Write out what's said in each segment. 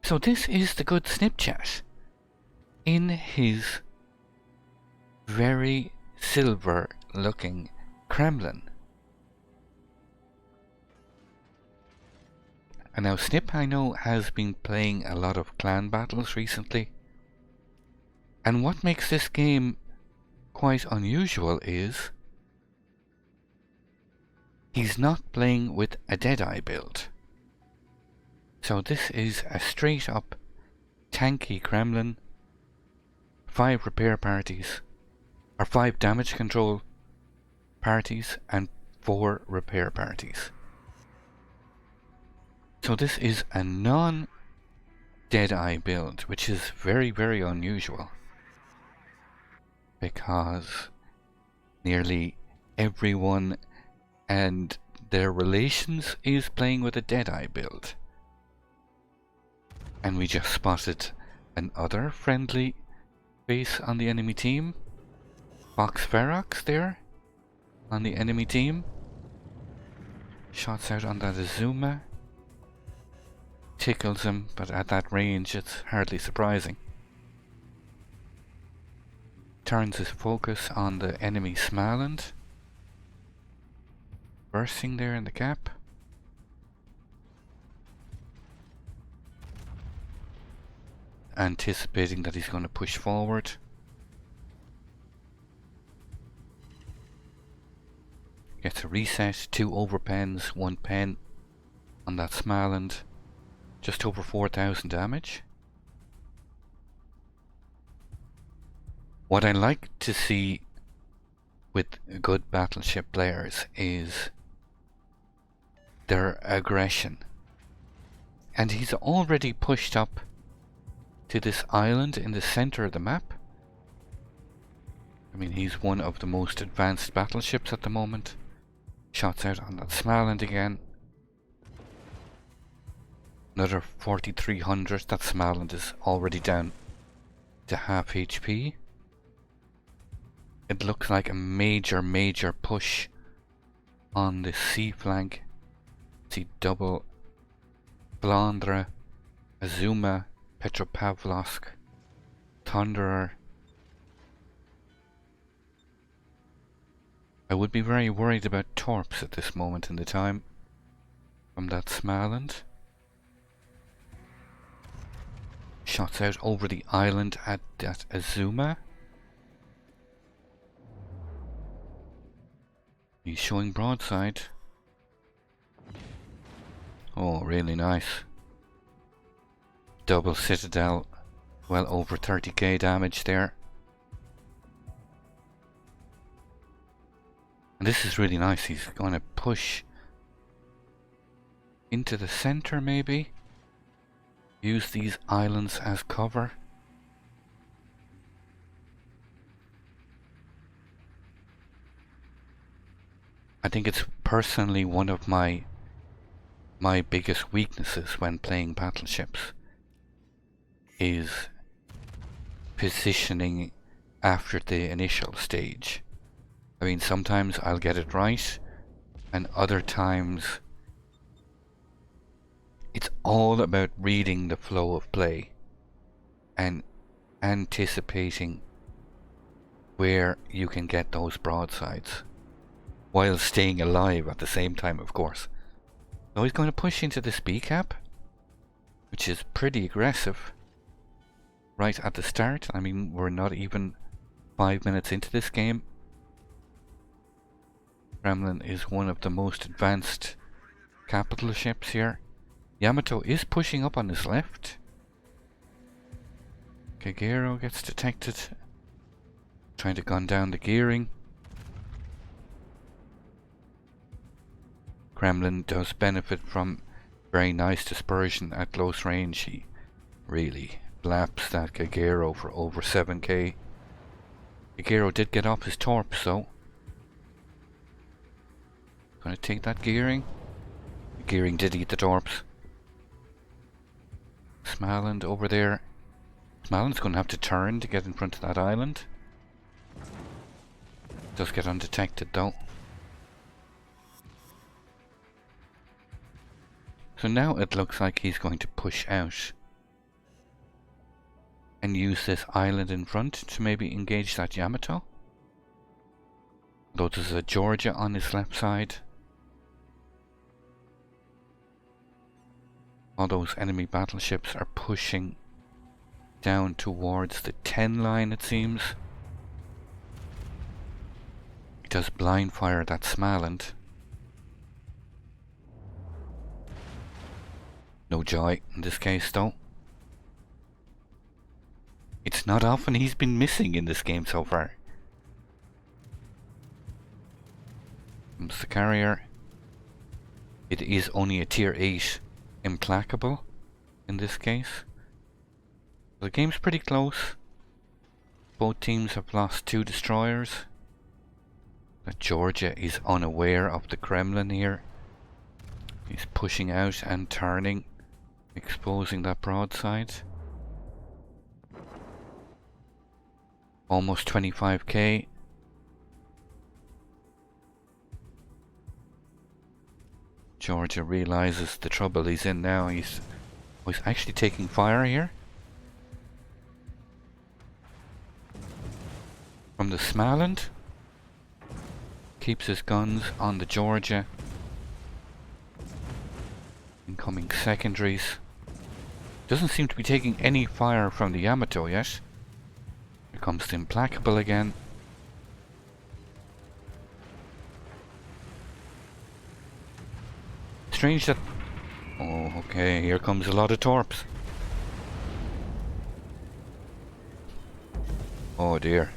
So this is the good Snipchat in his very silver looking Kremlin. And now Snip, I know, has been playing a lot of clan battles recently. And what makes this game quite unusual is he's not playing with a Deadeye build. So this is a straight up tanky Kremlin, 5 repair parties, or 5 damage control parties and 4 repair parties. So this is a non-Deadeye build, which is very, very unusual, because nearly everyone and their relations is playing with a Deadeye build. And we just spotted another friendly face on the enemy team. Fox Ferox there on the enemy team. Shots out on that Azuma. Tickles him, but at that range it's hardly surprising. Turns his focus on the enemy Smaland. Bursting there in the gap. Anticipating that he's going to push forward. Gets a reset, 2 overpens, 1 pen on that Smaland. Just over 4,000 damage. What I like to see with good battleship players is their aggression. And he's already pushed up to this island in the center of the map. I mean, he's one of the most advanced battleships at the moment. Shots out on that Smaland again. Another 4,300. That Smaland is already down to half HP. It looks like a major push on the sea flank. See double Flandre, Azuma, Petropavlovsk, Thunderer. I would be very worried about torps at this moment in the time from that Smaland. Shots out over the island at that Azuma. He's showing broadside. Oh, really nice. Double Citadel. Well over 30k damage there. And this is really nice. He's going to push into the center maybe. Use these islands as cover. I think it's personally one of my biggest weaknesses when playing battleships is positioning after the initial stage. I mean, sometimes I'll get it right, and other times it's all about reading the flow of play and anticipating where you can get those broadsides while staying alive at the same time, of course. So he's going to push into this B cap, which is pretty aggressive right at the start. I mean, we're not even 5 minutes into this game. Kremlin is one of the most advanced capital ships here. Yamato is pushing up on his left. Kagero gets detected. Trying to gun down the gearing. Kremlin does benefit from very nice dispersion at close range. He really blaps that Kagero for over 7k. Kagero did get off his torps though. Gonna take that gearing. The gearing did eat the torps. Smaland over there. Smaland's gonna have to turn to get in front of that island. Does get undetected though. So now it looks like he's going to push out and use this island in front to maybe engage that Yamato. Though there's a Georgia on his left side. All those enemy battleships are pushing down towards the 10 line, it seems. He does blind fire that Smaland. No joy in this case though. It's not often he's been missing in this game so far. Comes the carrier. It is only a tier 8 implacable in this case. The game's pretty close. Both teams have lost 2 destroyers. That Georgia is unaware of the Kremlin here. He's pushing out and turning, exposing that broadside. Almost 25k. Georgia realizes the trouble he's in now. He's actually taking fire here. From the Smaland. Keeps his guns on the Georgia. Incoming secondaries. Doesn't seem to be taking any fire from the Yamato yet. Here comes the implacable again. Strange that... Oh, okay, here comes a lot of torps. Oh dear.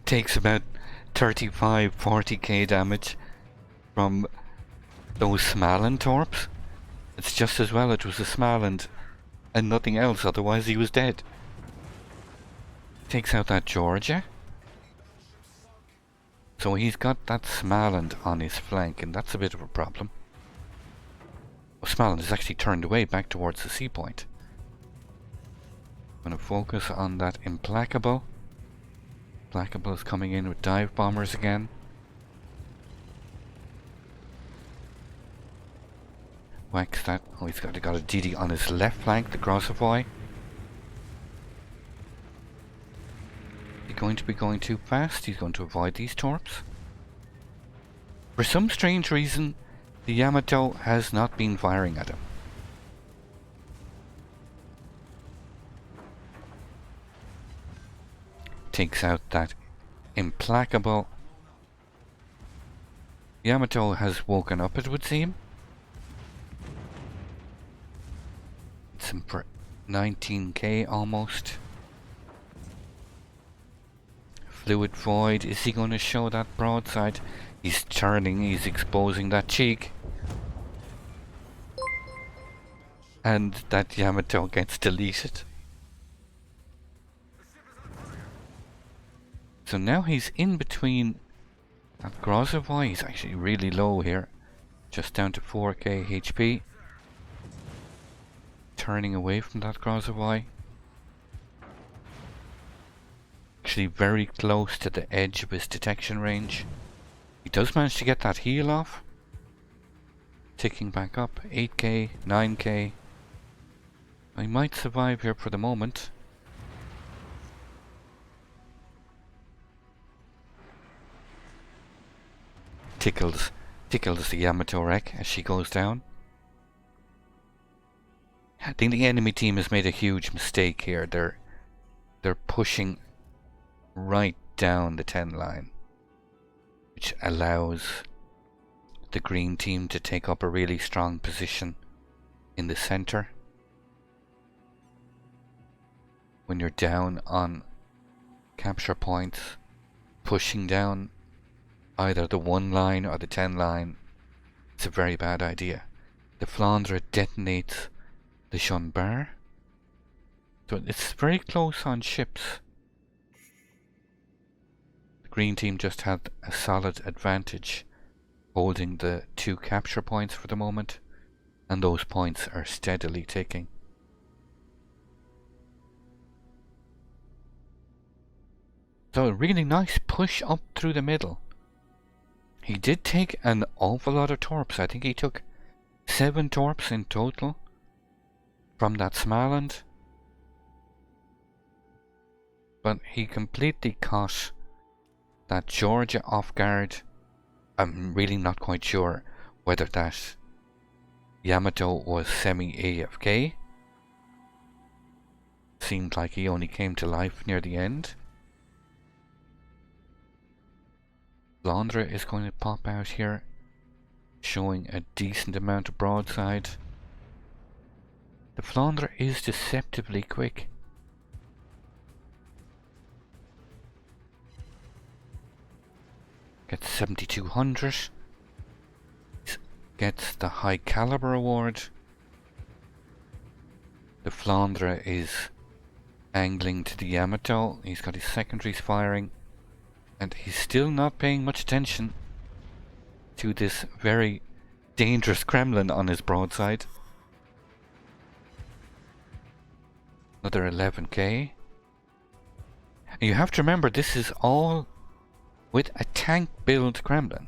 Takes about 35-40k damage from those Smaland torps. It's just as well it was a Smaland and nothing else, otherwise he was dead. Takes out that Georgia. So he's got that Smaland on his flank, and that's a bit of a problem. Well, Smaland is actually turned away back towards the sea point. I'm going to focus on that implacable. Implacable is coming in with dive bombers again. Whacks that. Oh, he's got a DD on his left flank, the Grossovoy. He's going to be going too fast. He's going to avoid these torps. For some strange reason, the Yamato has not been firing at him. Takes out that implacable. Yamato has woken up, it would seem. It's him for 19k almost. Fluid void. Is he going to show that broadside? He's turning, he's exposing that cheek. And that Yamato gets deleted. So now he's in between that Grossovoy. He's actually really low here. Just down to 4k HP. Turning away from that Grossovoy. Actually very close to the edge of his detection range. He does manage to get that heal off. Ticking back up. 8k, 9k. I might survive here for the moment. Tickles the Yamato wreck as she goes down. I think the enemy team has made a huge mistake here. They're pushing right down the 10 line, which allows the green team to take up a really strong position in the center. When you're down on capture points, pushing down either the 1 line or the 10 line, it's a very bad idea. The Flandre detonates the Jean Bar, so it's very close on ships. The green team just had a solid advantage holding the 2 capture points for the moment, and those points are steadily ticking. So a really nice push up through the middle. He did take an awful lot of torps. I think he took 7 torps in total from that Smaland. But he completely caught that Georgia off guard. I'm really not quite sure whether that Yamato was semi-AFK. Seemed like he only came to life near the end. Flandre is going to pop out here, showing a decent amount of broadside. The Flandre is deceptively quick. Gets 7200. Gets the high caliber award. The Flandre is angling to the Yamato. He's got his secondaries firing. And he's still not paying much attention to this very dangerous Kremlin on his broadside. Another 11k. And you have to remember, this is all with a tank build Kremlin.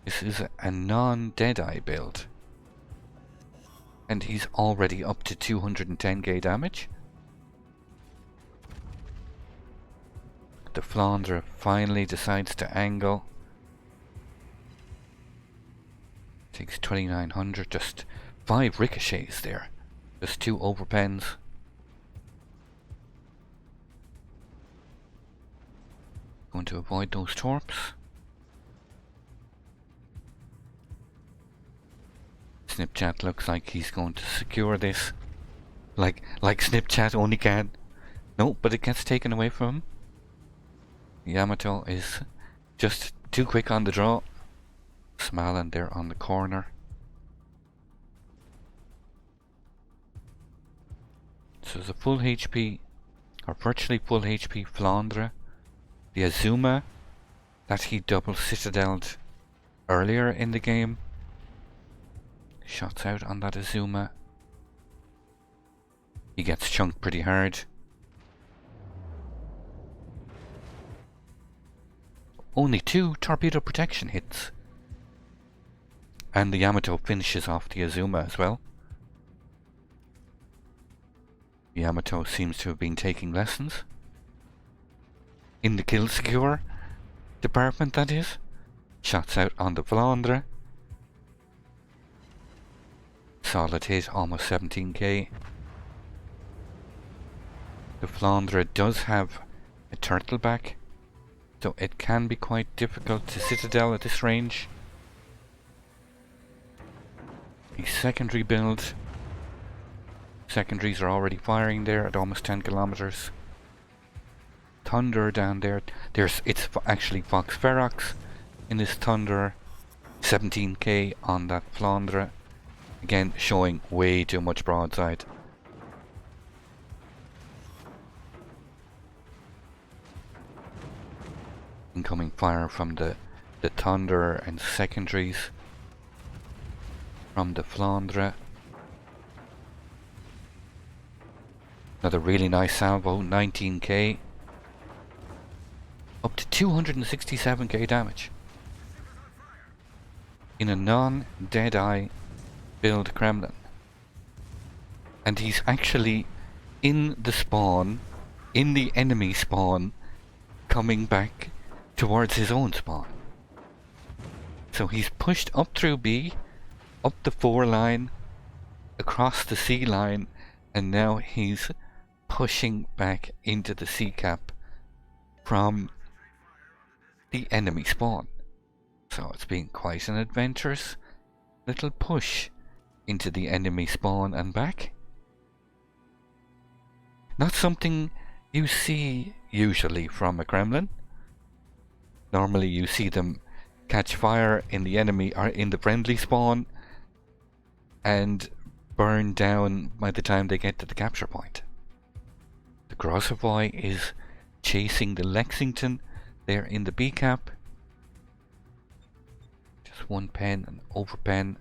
This is a non-Deadeye build. And he's already up to 210k damage. The Flandre finally decides to angle. Takes 2900, just 5 ricochets there. Just 2 overpens. Going to avoid those torps. Snipchat looks like he's going to secure this. Like Snipchat only can. No, but it gets taken away from him. Yamato is just too quick on the draw. Smalin there on the corner. So there's a full HP, or virtually full HP Flandre. The Azuma that he double citadeled earlier in the game. Shots out on that Azuma. He gets chunked pretty hard. Only 2 torpedo protection hits. And the Yamato finishes off the Azuma as well. Yamato seems to have been taking lessons. In the kill secure department, that is. Shots out on the Flandre. Solid hit, almost 17k. The Flandre does have a turtle back, so it can be quite difficult to citadel at this range. The secondary build. Secondaries are already firing there at almost 10 kilometers. Thunder down there. It's actually Fox Ferox in this Thunder. 17k on that Flandre. Again, showing way too much broadside. Incoming fire from the Thunder and secondaries from the Flandre. Another really nice salvo, 19k. Up to 267k damage. In a non-Deadeye build Kremlin. And he's actually in the spawn, in the enemy spawn, coming back towards his own spawn. So he's pushed up through B, up the 4 line, across the C line, and now he's pushing back into the C cap from the enemy spawn. So it's been quite an adventurous little push into the enemy spawn and back. Not something you see usually from a Kremlin. Normally you see them catch fire in the enemy or in the friendly spawn and burn down by the time they get to the capture point. The Grosavoy is chasing the Lexington there in the B cap. Just 1 pen, an overpen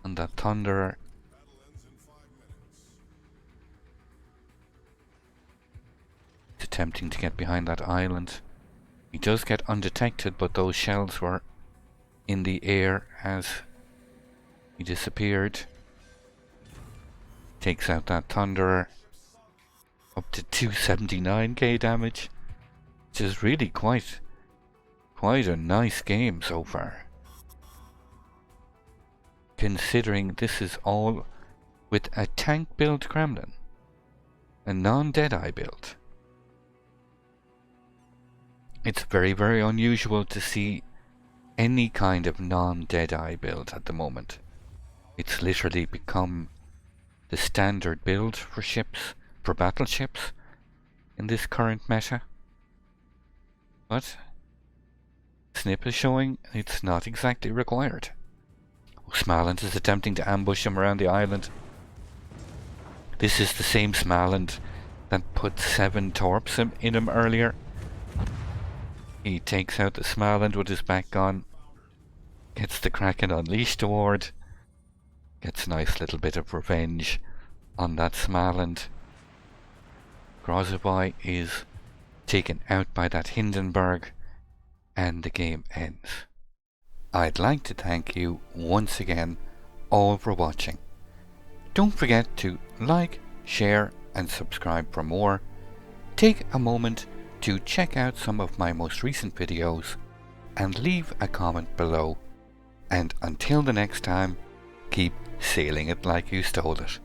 on that Thunderer. He's attempting to get behind that island. He does get undetected, but those shells were in the air as he disappeared. Takes out that Thunderer. up to 279k damage, which is really quite a nice game so far. Considering this is all with a tank build Kremlin, a non-Deadeye build. It's very, very unusual to see any kind of non-Deadeye build at the moment. It's literally become the standard build for ships, for battleships, in this current meta. But Snip is showing it's not exactly required. Smaland is attempting to ambush him around the island. This is the same Smaland that put 7 torps in him earlier. He takes out the Smaland with his back on, gets the Kraken Unleashed award, gets a nice little bit of revenge on that Smaland. Grozovoi is taken out by that Hindenburg, and the game ends. I'd like to thank you once again all for watching. Don't forget to like, share and subscribe for more. Take a moment to check out some of my most recent videos and leave a comment below. And until the next time, keep sailing it like you stole it.